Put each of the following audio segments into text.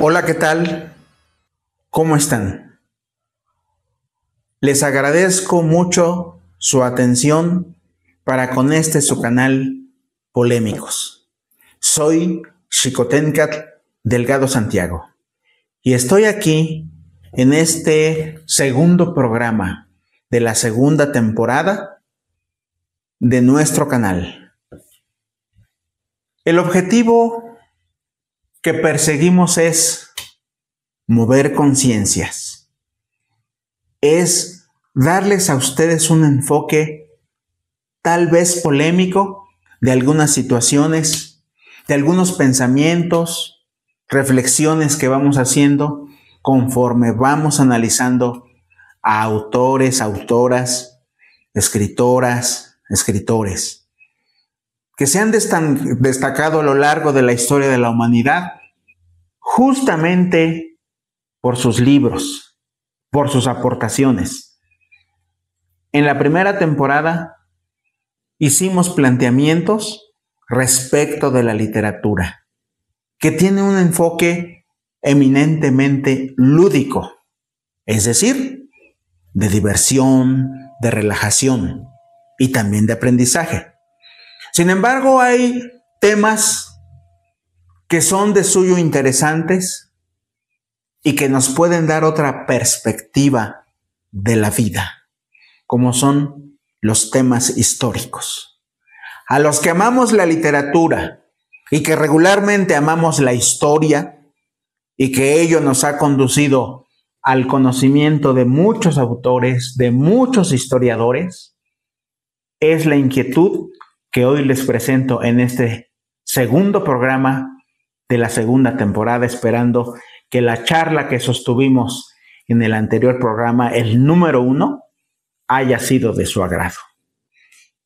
Hola, ¿qué tal? ¿Cómo están? Les agradezco mucho su atención para con su canal Polémicos. Soy Xicoténcatl Delgado Santiago y estoy aquí en este segundo programa de la segunda temporada de nuestro canal. El objetivo que perseguimos es mover conciencias, es darles a ustedes un enfoque tal vez polémico de algunas situaciones, de algunos pensamientos, reflexiones que vamos haciendo conforme vamos analizando a autores, autoras, escritoras, escritores, que se han destacado a lo largo de la historia de la humanidad, justamente por sus libros, por sus aportaciones. En la primera temporada hicimos planteamientos respecto de la literatura, que tiene un enfoque eminentemente lúdico, es decir, de diversión, de relajación y también de aprendizaje. Sin embargo, hay temas que son de suyo interesantes y que nos pueden dar otra perspectiva de la vida, como son los temas históricos. A los que amamos la literatura y que regularmente amamos la historia y que ello nos ha conducido al conocimiento de muchos autores, de muchos historiadores, es la inquietud que hoy les presento en este segundo programa de la segunda temporada, esperando que la charla que sostuvimos en el anterior programa, el número 1, haya sido de su agrado.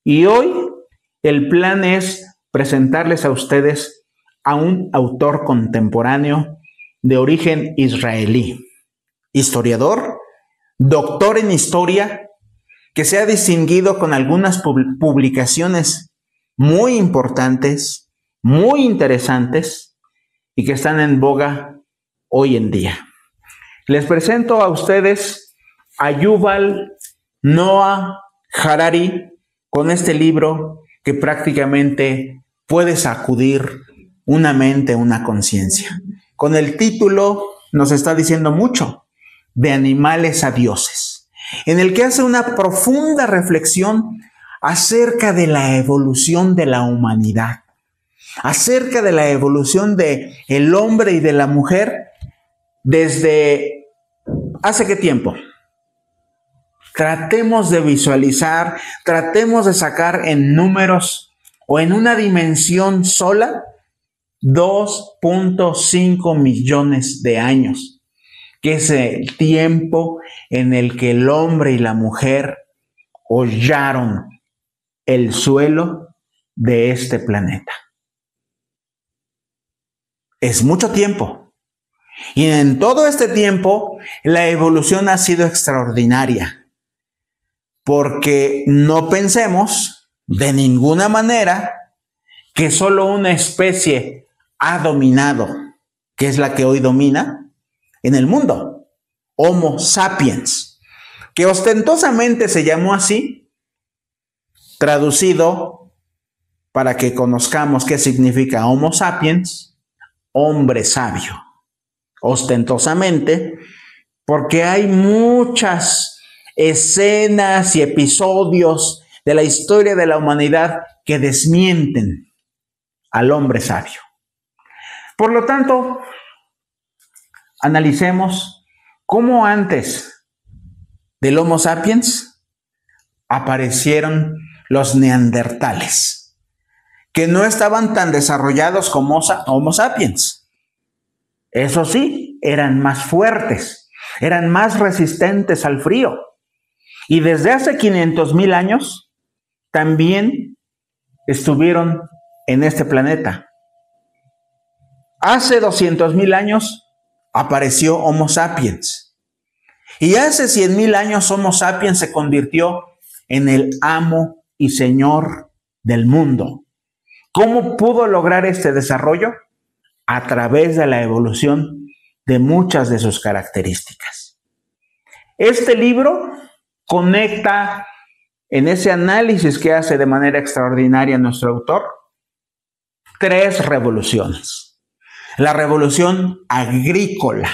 Y hoy el plan es presentarles a ustedes a un autor contemporáneo de origen israelí, historiador, doctor en historia, que se ha distinguido con algunas publicaciones muy importantes, muy interesantes y que están en boga hoy en día. Les presento a ustedes a Yuval Noah Harari con este libro que prácticamente puede sacudir una mente, una conciencia. Con el título nos está diciendo mucho, De animales a dioses, en el que hace una profunda reflexión acerca de la evolución de la humanidad, acerca de la evolución del hombre y de la mujer desde ¿hace qué tiempo? Tratemos de visualizar, tratemos de sacar en números o en una dimensión sola 2.5 millones de años, que es el tiempo en el que el hombre y la mujer hollaron el suelo de este planeta. Es mucho tiempo. Y en todo este tiempo, la evolución ha sido extraordinaria, porque no pensemos de ninguna manera que solo una especie ha dominado, que es la que hoy domina en el mundo, Homo sapiens, que ostentosamente se llamó así, traducido para que conozcamos qué significa Homo sapiens, hombre sabio. Ostentosamente, porque hay muchas escenas y episodios de la historia de la humanidad que desmienten al hombre sabio. Por lo tanto, analicemos cómo antes del Homo sapiens aparecieron los neandertales, que no estaban tan desarrollados como Homo sapiens. Eso sí, eran más fuertes, eran más resistentes al frío. Y desde hace 500,000 años también estuvieron en este planeta. Hace 200,000 años apareció Homo sapiens. Y hace 100,000 años Homo sapiens se convirtió en el amo y señor del mundo. ¿Cómo pudo lograr este desarrollo? A través de la evolución de muchas de sus características. Este libro conecta en ese análisis que hace de manera extraordinaria nuestro autor 3 revoluciones. La revolución agrícola,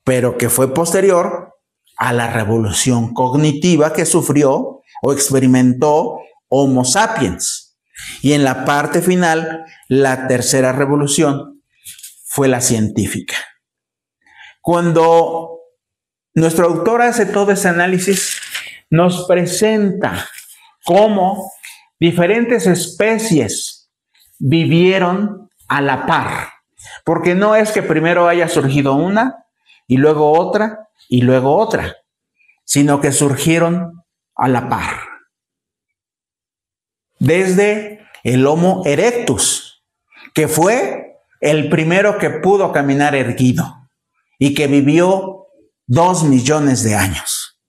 pero que fue posterior a la revolución cognitiva que sufrió o experimentó Homo sapiens. Y en la parte final, la tercera revolución fue la científica. Cuando nuestro autor hace todo ese análisis, nos presenta cómo diferentes especies vivieron a la par. Porque no es que primero haya surgido una y luego otra y luego otra, sino que surgieron a la par. Desde el Homo erectus, que fue el primero que pudo caminar erguido y que vivió 2 millones de años.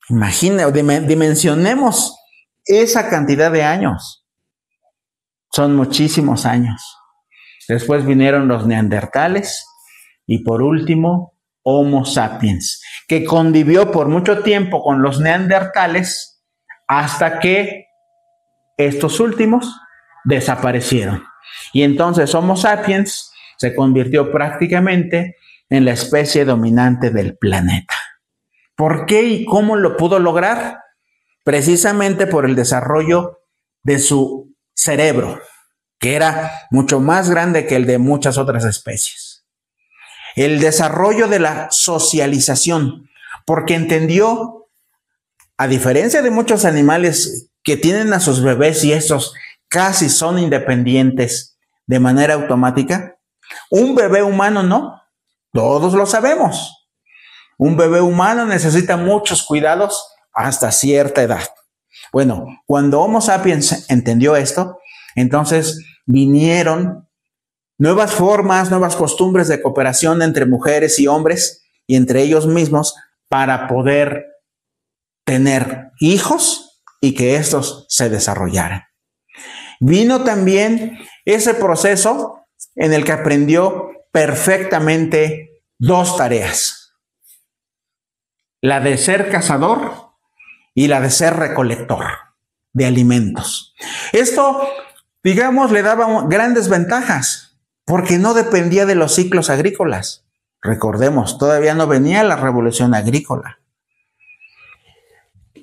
Dimensionemos esa cantidad de años. Son muchísimos años. Después vinieron los neandertales y por último Homo sapiens, que convivió por mucho tiempo con los neandertales hasta que estos últimos desaparecieron. Y entonces Homo sapiens se convirtió prácticamente en la especie dominante del planeta. ¿Por qué y cómo lo pudo lograr? Precisamente por el desarrollo de su cerebro, que era mucho más grande que el de muchas otras especies. El desarrollo de la socialización, porque entendió, a diferencia de muchos animales que tienen a sus bebés y estos casi son independientes de manera automática, un bebé humano no, todos lo sabemos. Un bebé humano necesita muchos cuidados hasta cierta edad. Bueno, cuando Homo sapiens entendió esto, entonces vinieron nuevas formas, nuevas costumbres de cooperación entre mujeres y hombres y entre ellos mismos para poder tener hijos y que estos se desarrollaran. Vino también ese proceso en el que aprendió perfectamente 2 tareas. La de ser cazador y la de ser recolector de alimentos. Esto, digamos, le daba grandes ventajas porque no dependía de los ciclos agrícolas. Recordemos, todavía no venía la revolución agrícola.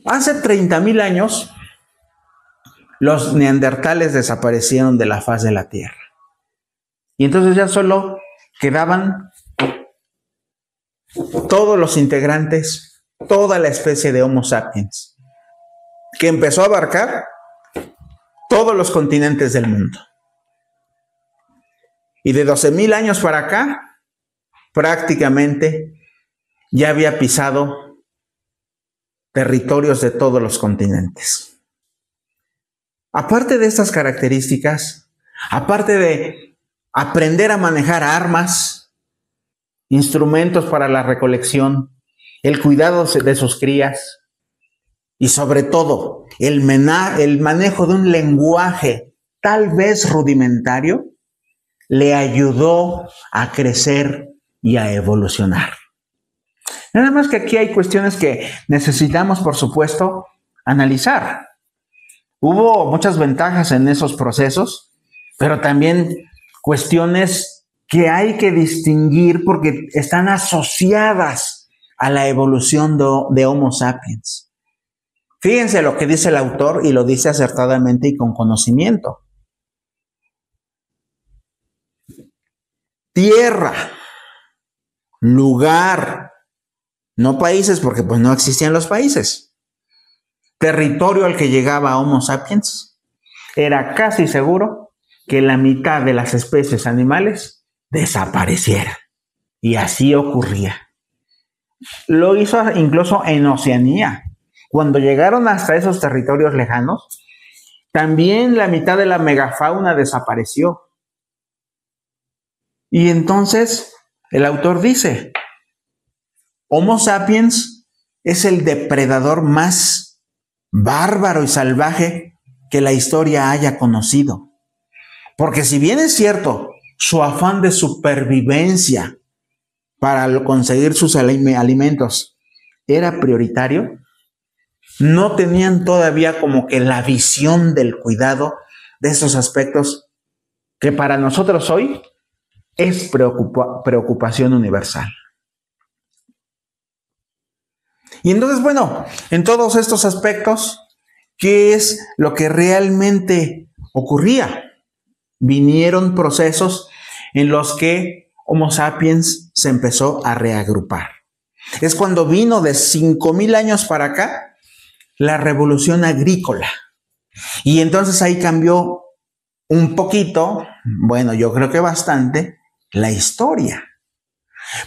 Hace 30,000 años, los neandertales desaparecieron de la faz de la Tierra. Y entonces ya solo quedaban todos los integrantes, toda la especie de Homo sapiens, que empezó a abarcar todos los continentes del mundo. Y de 12,000 años para acá, prácticamente ya había pisado territorios de todos los continentes. Aparte de estas características, aparte de aprender a manejar armas, instrumentos para la recolección, el cuidado de sus crías y sobre todo el manejo de un lenguaje tal vez rudimentario, le ayudó a crecer y a evolucionar. Nada más que aquí hay cuestiones que necesitamos, por supuesto, analizar. Hubo muchas ventajas en esos procesos, pero también cuestiones que hay que distinguir porque están asociadas a la evolución de Homo sapiens. Fíjense lo que dice el autor y lo dice acertadamente y con conocimiento. Tierra, lugar, no países porque pues no existían los países. Territorio al que llegaba Homo sapiens, era casi seguro que la mitad de las especies animales desaparecieran. Y así ocurría. Lo hizo incluso en Oceanía. Cuando llegaron hasta esos territorios lejanos, también la mitad de la megafauna desapareció. Y entonces el autor dice, Homo sapiens es el depredador más bárbaro y salvaje que la historia haya conocido. Porque si bien es cierto su afán de supervivencia para conseguir sus alimentos era prioritario, no tenían todavía como que la visión del cuidado de esos aspectos que para nosotros hoy es preocupación universal. Y entonces, bueno, en todos estos aspectos, ¿qué es lo que realmente ocurría? Vinieron procesos en los que Homo sapiens se empezó a reagrupar. Es cuando vino de 5,000 años para acá la revolución agrícola. Y entonces ahí cambió un poquito, bueno, yo creo que bastante, la historia.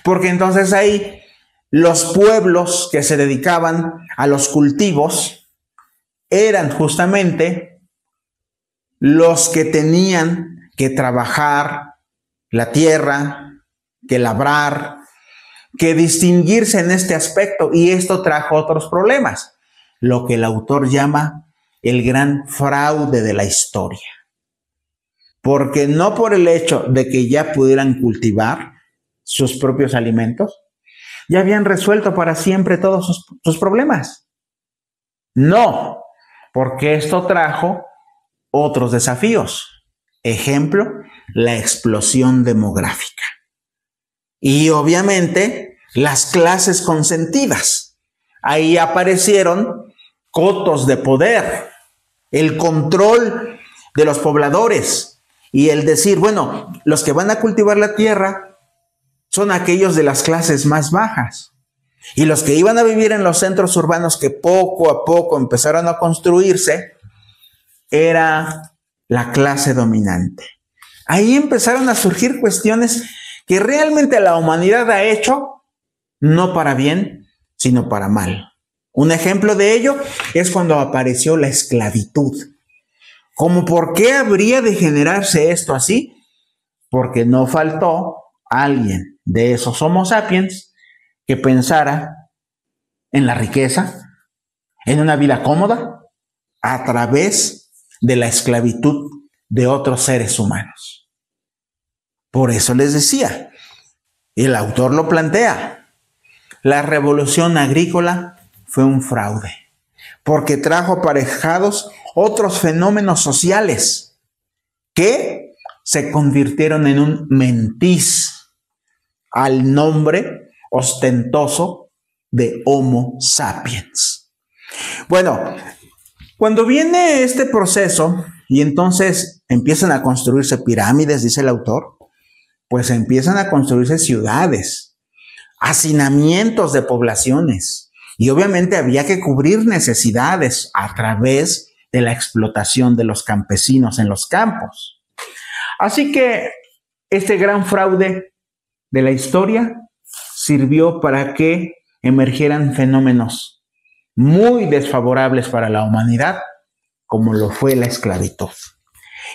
Porque entonces ahí los pueblos que se dedicaban a los cultivos eran justamente los que tenían que trabajar la tierra, que labrar, que distinguirse en este aspecto, y esto trajo otros problemas, lo que el autor llama el gran fraude de la historia. Porque no por el hecho de que ya pudieran cultivar sus propios alimentos, ya habían resuelto para siempre todos sus problemas. No, porque esto trajo otros desafíos. Ejemplo, la explosión demográfica. Y obviamente las clases consentidas. Ahí aparecieron cotos de poder, el control de los pobladores y el decir, bueno, los que van a cultivar la tierra son aquellos de las clases más bajas. Y los que iban a vivir en los centros urbanos que poco a poco empezaron a construirse, era la clase dominante. Ahí empezaron a surgir cuestiones que realmente la humanidad ha hecho, no para bien, sino para mal. Un ejemplo de ello es cuando apareció la esclavitud. ¿Cómo por qué habría de generarse esto así? Porque no faltó alguien de esos Homo sapiens que pensara en la riqueza, en una vida cómoda, a través de la esclavitud de otros seres humanos. Por eso les decía, y el autor lo plantea, la revolución agrícola fue un fraude, porque trajo aparejados otros fenómenos sociales que se convirtieron en un mentiz al nombre ostentoso de Homo sapiens. Bueno, cuando viene este proceso y entonces empiezan a construirse pirámides, dice el autor, pues empiezan a construirse ciudades, hacinamientos de poblaciones, y obviamente había que cubrir necesidades a través de la explotación de los campesinos en los campos. Así que este gran fraude de la historia sirvió para que emergieran fenómenos muy desfavorables para la humanidad, como lo fue la esclavitud.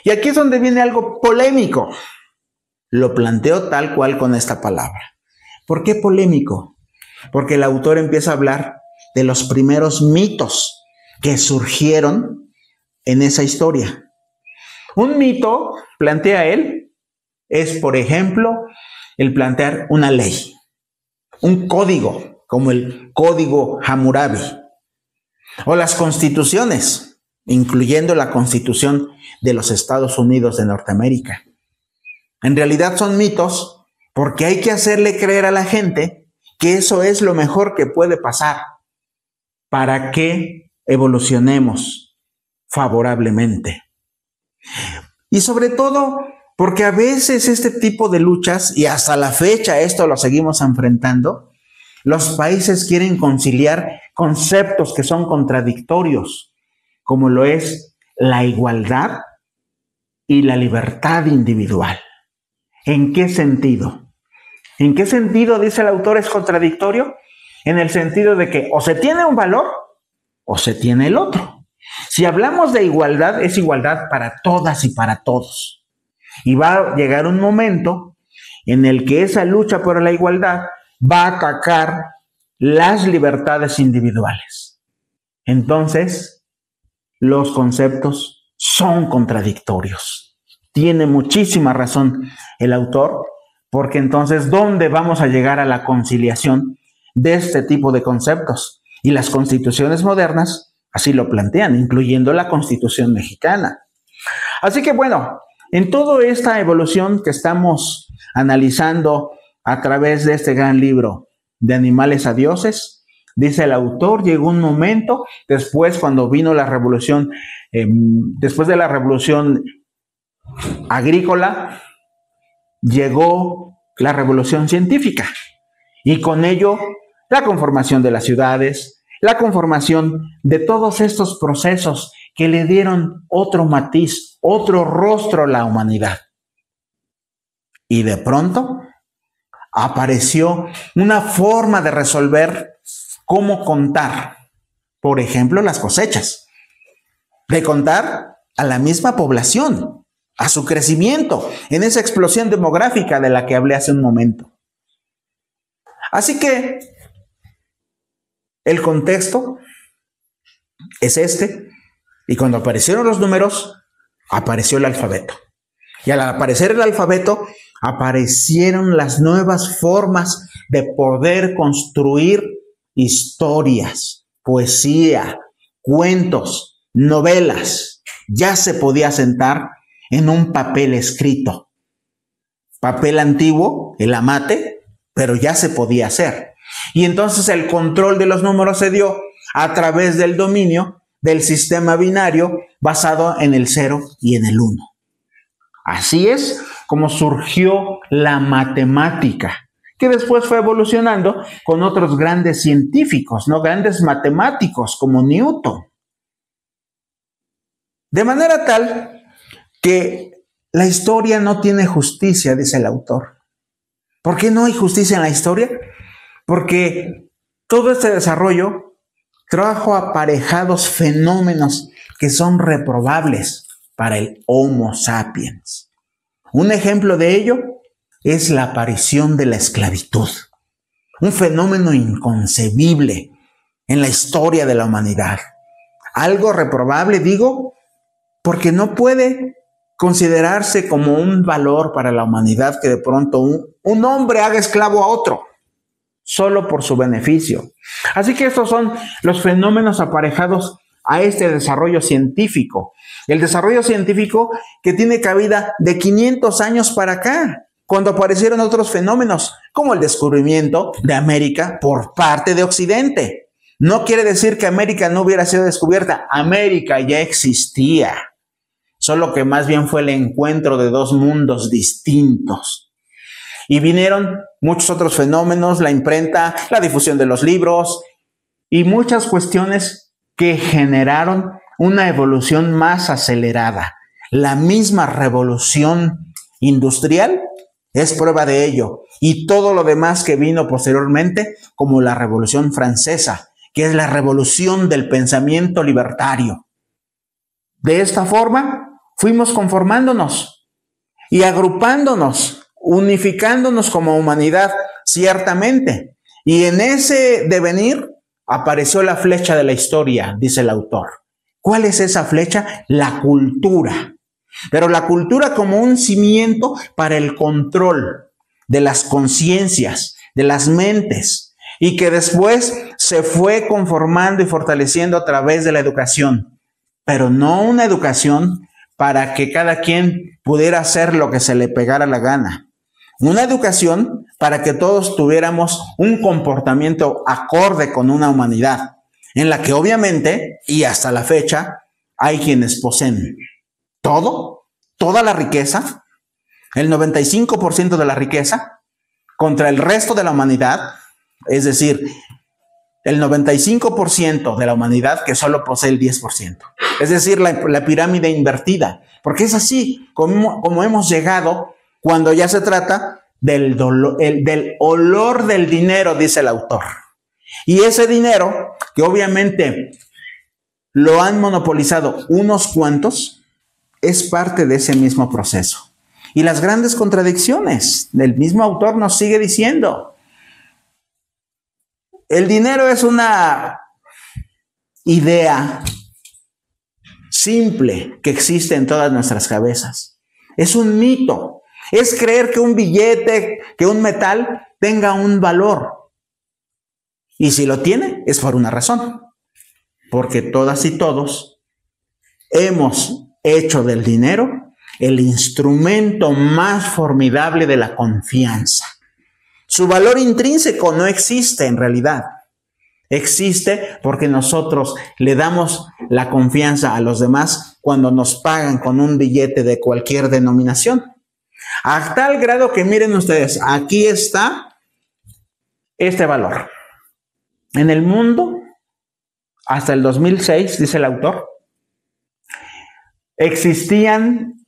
Y aquí es donde viene algo polémico. Lo planteo tal cual con esta palabra. ¿Por qué polémico? Porque el autor empieza a hablar de los primeros mitos que surgieron en esa historia. Un mito, plantea él, es, por ejemplo, el plantear una ley, un código, como el Código Hammurabi, o las constituciones, incluyendo la Constitución de los Estados Unidos de Norteamérica. En realidad son mitos porque hay que hacerle creer a la gente que eso es lo mejor que puede pasar para que evolucionemos favorablemente. Y sobre todo porque a veces este tipo de luchas, y hasta la fecha esto lo seguimos enfrentando, los países quieren conciliar conceptos que son contradictorios, como lo es la igualdad y la libertad individual. ¿En qué sentido? ¿En qué sentido, dice el autor, es contradictorio? En el sentido de que o se tiene un valor o se tiene el otro. Si hablamos de igualdad, es igualdad para todas y para todos. Y va a llegar un momento en el que esa lucha por la igualdad va a atacar las libertades individuales. Entonces, los conceptos son contradictorios. Tiene muchísima razón el autor, porque entonces, ¿dónde vamos a llegar a la conciliación de este tipo de conceptos? Y las constituciones modernas así lo plantean, incluyendo la Constitución mexicana. Así que bueno, en toda esta evolución que estamos analizando a través de este gran libro, De animales a dioses, dice el autor, llegó un momento después cuando vino la revolución, después de la revolución agrícola, llegó la revolución científica y con ello la conformación de las ciudades, la conformación de todos estos procesos que le dieron otro matiz, otro rostro a la humanidad. Y de pronto apareció una forma de resolver cómo contar, por ejemplo, las cosechas, de contar a la misma población, a su crecimiento, en esa explosión demográfica de la que hablé hace un momento. Así que el contexto es este, y cuando aparecieron los números, apareció el alfabeto. Y al aparecer el alfabeto, aparecieron las nuevas formas de poder construir historias, poesía, cuentos, novelas. Ya se podía sentar en un papel escrito. Papel antiguo, el amate, pero ya se podía hacer. Y entonces el control de los números se dio a través del dominio del sistema binario basado en el 0 y en el 1. Así es como surgió la matemática, que después fue evolucionando con otros grandes científicos, ¿no? Grandes matemáticos como Newton. De manera tal que la historia no tiene justicia, dice el autor. ¿Por qué no hay justicia en la historia? Porque todo este desarrollo trajo aparejados fenómenos que son reprobables para el Homo sapiens. Un ejemplo de ello es la aparición de la esclavitud, un fenómeno inconcebible en la historia de la humanidad. Algo reprobable, digo, porque no puede considerarse como un valor para la humanidad que de pronto un hombre haga esclavo a otro, solo por su beneficio. Así que estos son los fenómenos aparejados a este desarrollo científico. El desarrollo científico que tiene cabida de 500 años para acá, cuando aparecieron otros fenómenos, como el descubrimiento de América por parte de Occidente. No quiere decir que América no hubiera sido descubierta. América ya existía, solo que más bien fue el encuentro de dos mundos distintos. Y vinieron muchos otros fenómenos, la imprenta, la difusión de los libros y muchas cuestiones que generaron una evolución más acelerada. La misma revolución industrial es prueba de ello. Y todo lo demás que vino posteriormente, como la Revolución Francesa, que es la revolución del pensamiento libertario. De esta forma, fuimos conformándonos y agrupándonos, unificándonos como humanidad, ciertamente. Y en ese devenir apareció la flecha de la historia, dice el autor. ¿Cuál es esa flecha? La cultura. Pero la cultura como un cimiento para el control de las conciencias, de las mentes, y que después se fue conformando y fortaleciendo a través de la educación. Pero no una educación para que cada quien pudiera hacer lo que se le pegara la gana. Una educación para que todos tuviéramos un comportamiento acorde con una humanidad, en la que obviamente, y hasta la fecha, hay quienes poseen todo, toda la riqueza, el 95% de la riqueza, contra el resto de la humanidad, es decir, el 95% de la humanidad que solo posee el 10%. Es decir, la pirámide invertida, porque es así como hemos llegado cuando ya se trata del olor del dinero, dice el autor. Y ese dinero, que obviamente lo han monopolizado unos cuantos, es parte de ese mismo proceso. Y las grandes contradicciones, el mismo autor nos sigue diciendo. El dinero es una idea simple que existe en todas nuestras cabezas. Es un mito. Es creer que un billete, que un metal tenga un valor. Y si lo tiene, es por una razón. Porque todas y todos hemos hecho del dinero el instrumento más formidable de la confianza. Su valor intrínseco no existe en realidad. Existe porque nosotros le damos la confianza a los demás cuando nos pagan con un billete de cualquier denominación. A tal grado que miren ustedes, aquí está este valor. En el mundo, hasta el 2006, dice el autor, existían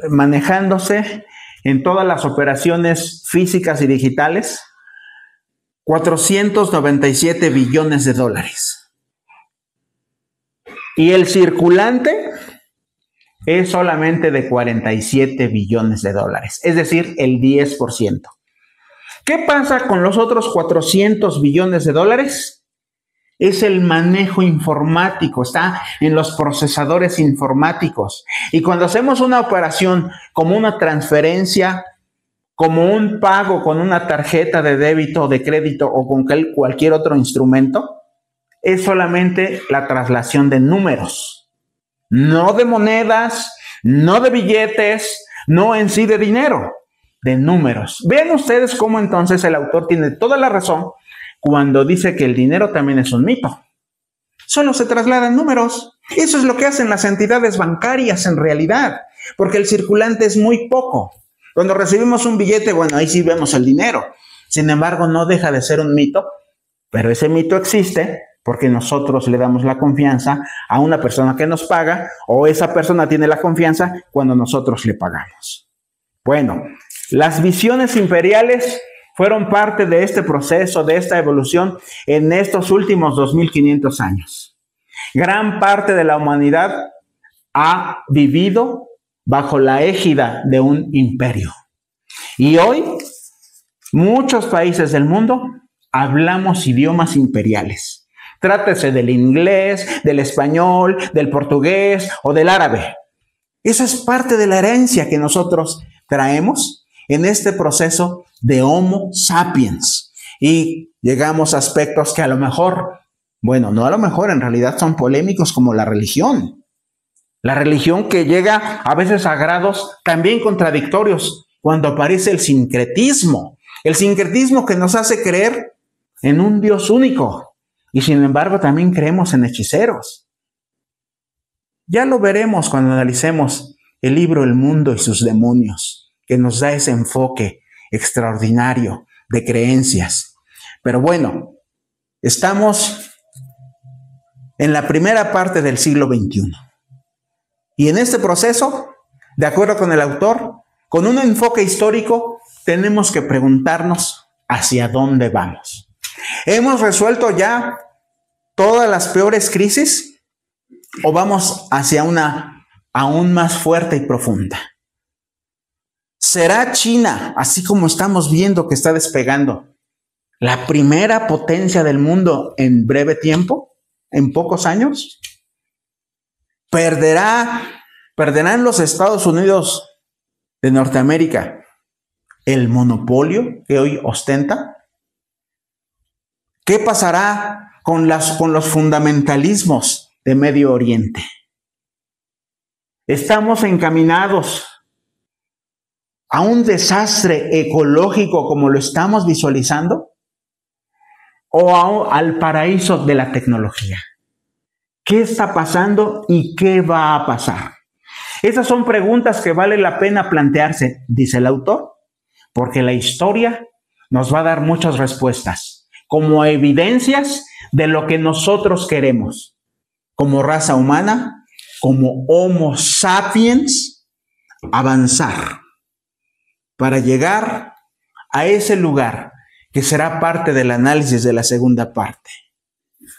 manejándose en todas las operaciones físicas y digitales 497 billones de dólares. Y el circulante es solamente de 47 billones de dólares, es decir, el 10%. ¿Qué pasa con los otros 400 billones de dólares? Es el manejo informático, está en los procesadores informáticos. Y cuando hacemos una operación como una transferencia, como un pago con una tarjeta de débito o de crédito o con cualquier otro instrumento, es solamente la traslación de números, no de monedas, no de billetes, no en sí de dinero, de números. Vean ustedes cómo entonces el autor tiene toda la razón cuando dice que el dinero también es un mito. Solo se trasladan números. Eso es lo que hacen las entidades bancarias en realidad, porque el circulante es muy poco. Cuando recibimos un billete, bueno, ahí sí vemos el dinero. Sin embargo, no deja de ser un mito, pero ese mito existe porque nosotros le damos la confianza a una persona que nos paga, o esa persona tiene la confianza cuando nosotros le pagamos. Bueno, las visiones imperiales fueron parte de este proceso, de esta evolución en estos últimos 2500 años. Gran parte de la humanidad ha vivido bajo la égida de un imperio. Y hoy, muchos países del mundo hablamos idiomas imperiales. Trátese del inglés, del español, del portugués o del árabe. Esa es parte de la herencia que nosotros traemos en este proceso de Homo sapiens. Y llegamos a aspectos que a lo mejor, bueno, no a lo mejor, en realidad son polémicos, como la religión. La religión que llega a veces a grados también contradictorios cuando aparece el sincretismo. El sincretismo que nos hace creer en un Dios único. Y sin embargo también creemos en hechiceros. Ya lo veremos cuando analicemos el libro El Mundo y sus Demonios, que nos da ese enfoque extraordinario de creencias. Pero bueno, estamos en la primera parte del siglo XXI. Y en este proceso, de acuerdo con el autor, con un enfoque histórico, tenemos que preguntarnos hacia dónde vamos. ¿Hemos resuelto ya todas las peores crisis o vamos hacia una aún más fuerte y profunda? ¿Será China, así como estamos viendo que está despegando, la primera potencia del mundo en breve tiempo, en pocos años? ¿Perderán los Estados Unidos de Norteamérica el monopolio que hoy ostenta? ¿Qué pasará con los fundamentalismos de Medio Oriente? ¿Estamos encaminados a un desastre ecológico como lo estamos visualizando? ¿O al paraíso de la tecnología? ¿Qué está pasando y qué va a pasar? Esas son preguntas que vale la pena plantearse, dice el autor, porque la historia nos va a dar muchas respuestas, como evidencias de lo que nosotros queremos, como raza humana, como Homo sapiens, avanzar para llegar a ese lugar que será parte del análisis de la segunda parte,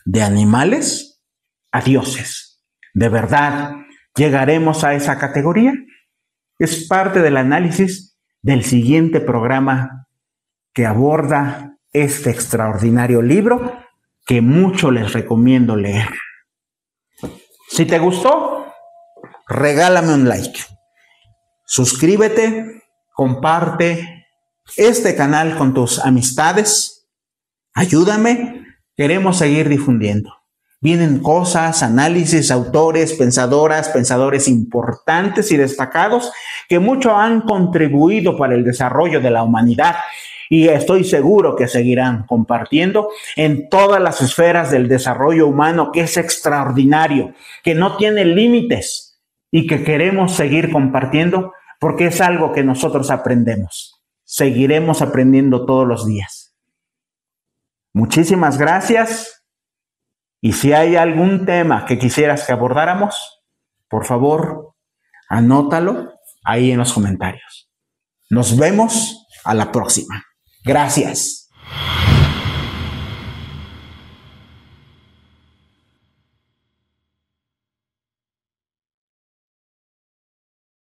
de animales a dioses. ¿De verdad llegaremos a esa categoría? Es parte del análisis del siguiente programa que aborda este extraordinario libro que mucho les recomiendo leer. Si te gustó, regálame un like. Suscríbete, comparte este canal con tus amistades. Ayúdame, queremos seguir difundiendo. Vienen cosas, análisis, autores, pensadores importantes y destacados que mucho han contribuido para el desarrollo de la humanidad y estoy seguro que seguirán compartiendo en todas las esferas del desarrollo humano, que es extraordinario, que no tiene límites y que queremos seguir compartiendo porque es algo que nosotros aprendemos. Seguiremos aprendiendo todos los días. Muchísimas gracias. Y si hay algún tema que quisieras que abordáramos, por favor, anótalo ahí en los comentarios. Nos vemos a la próxima. Gracias.